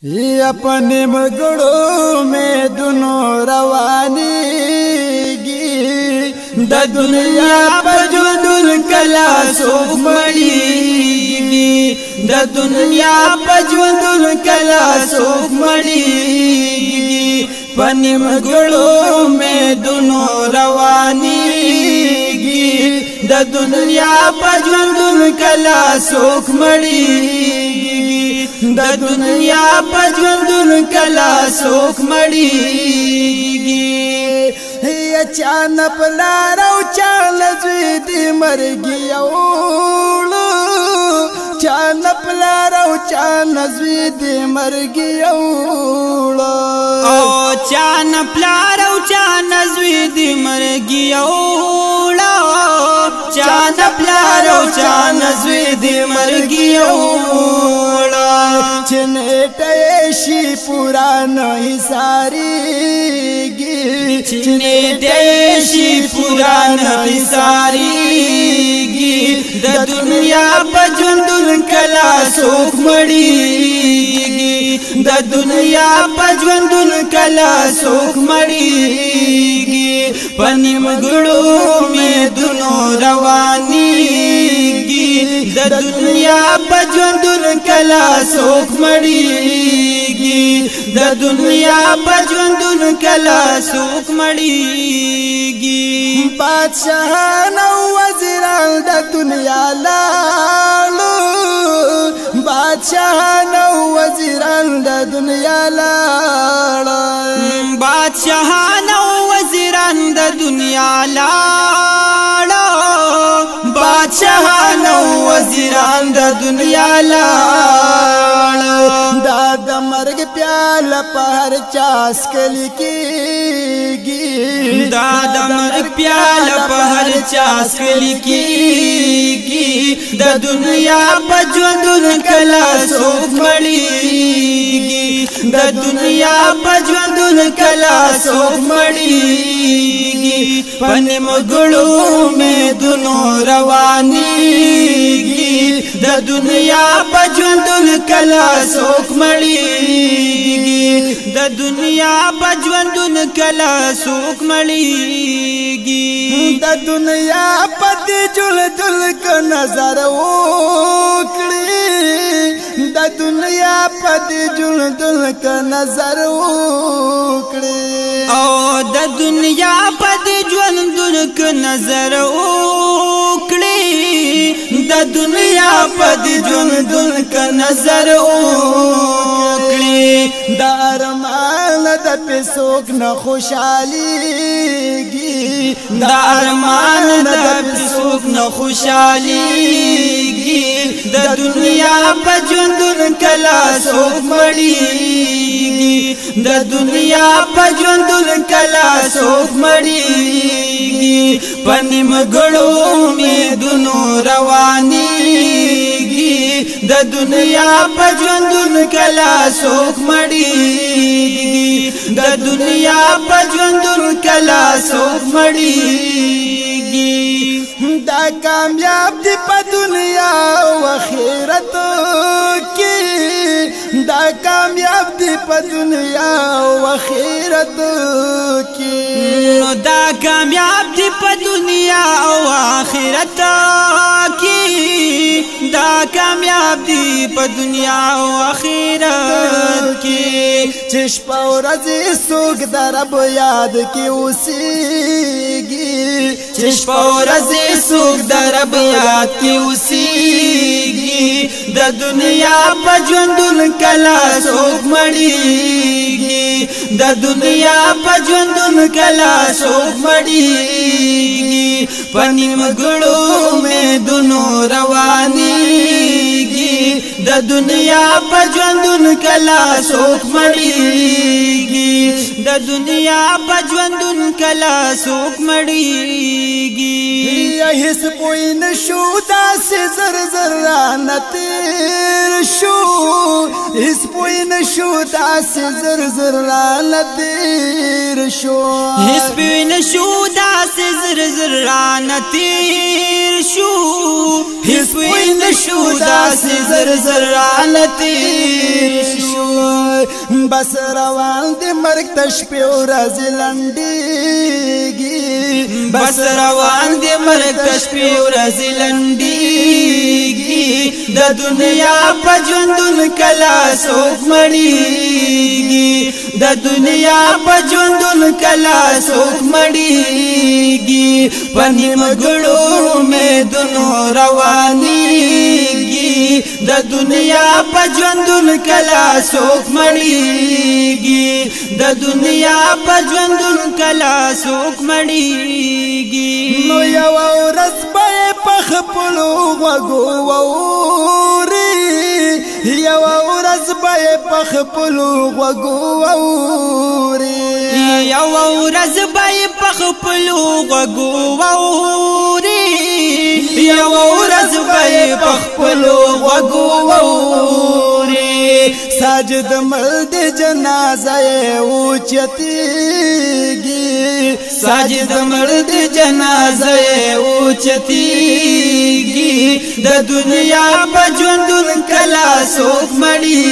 अपने मगड़ों में दोनों रवानीगी द दुनिया पर जो दुल कला सोख मड़ीगी द दुनिया पर जो दुल कला सोख मड़ीगी अपने मगड़ों में दोनों रवानीगी द दुनिया पर जो दुल कला सोख मड़ीगी द दुनिया पजवंदुल कला सोख मड़ीगी चान पलारो चान जुदी मर गियोलो चान पलारो चान जुदी मर गियोलो ओ चान पलारो चान जुदी मर गियोलो चान पलारो चान जुदी मर गियोलो चिनेटेशी पुराना ही सारी चिनेटेशी पुराना ही सारी द दुनिया पजवंदुल कला सोख मड़ीगी द दुनिया पजवंदुल कला सोख मड़ीगी पनी मगड़ों में दोनों रवानीगी द दुनिया पजवंदुल कला सोख मड़ीगी द दुनिया पजवंदुल कला सोख मड़ीगी बादशाह नौ वज़ीरान द दुनिया लालो बादशाह नौ वज़ीरान द दुनिया लालो बादशाह नौ वज़ीरान द दुनिया लालो बादशाह नौ वज़ीरान द दुनिया लालो दादा मर्ग प्याल पहर चास कली की दादा मर्ग प्याल पहर चास कली की द दुनिया पजवंदुल कला सोख मड़ीगी द दुनिया पजवंदुल कला सोख मड़ीगी पने मगड़ों में दोनों रवानीगी द दुनिया पजवंदुल कला सोख मड़ीगी द दुनिया पजवंदुल कला सोख मड़ीगी द दुनिया पति जुल दुल का नजर ओकड़ी द दुनिया पति जुल दुल का नजर ओकड़ी ओ द दुनिया पति जुल दुल का नजर ओकड़ी द दुनिया पति जुल दुल का नजर ओकड़ी दारमान द पिसोक न खुशालीगी दारमान द पिसोक न खुशालीगी द दुनिया पजवंदुल कला सोख मड़ीगी द दुनिया पजवंदुल कला सोख मड़ीगी पनी मगड़ों में दोनों रवानीगी द दुनिया पजवंदुल कला सोख मड़ीगी द दुनिया पजवंदुल कला सोख मड़ीगी दा कामयाब दी प दुनिया व आखिरत की दा कामयाब दी प दुनिया व आखिरत की दा कामयाब दी प दुनिया व आखिरत की दा कामयाब दी प दुनिया व आखिरत की चश्प और सोग दरब याद की उसीगी चश्प और सुख दरब याद की उसीगी द दुनिया पजवंदुल कला सोख मड़ीगी द दुनिया पजवंदुल कला सोख मड़ीगी पनी मगड़ों में दोनों रवानीगी द दुनिया पजवंदुल कला सोख मड़ीगी द दुनिया पजवंदुल कला सोख मड़ीगी हिस पोइन शुदा से जर जरा नतीर शू हिस पोइन शुदा से जर जरा नतीर शू हिस पोइन शुदा से जर जरा नतीर शू हिस पोइन शुदा से जर जरा नतीर शू بس روان دی مرگ تشپی و رازی لندیگی بس روان دی مرگ تشپی و رازی لندیگی دا دنیا پا جندن کلا سوک مڑیگی دا دنیا پا جندن کلا سوک مڑیگی پنیم گڑو میں دنو روانیگی دا دنیا پا جندن کلا سوک مڑیگی دا دنیا پا جندن کلا سوک مڑیگی نو یو ورځ به پخ پلو غوږو واوري یو ورځ به پخ پلو غوږو واوري یو ورځ به پخ پلو غوږو واوري یو ورځ به پخ پلو غوږو واوري ساجد مرد جنازه اوچتیږي ساجد مرد جنازه اوچتیږي د دنیا په ژوندون کلا سوک مړی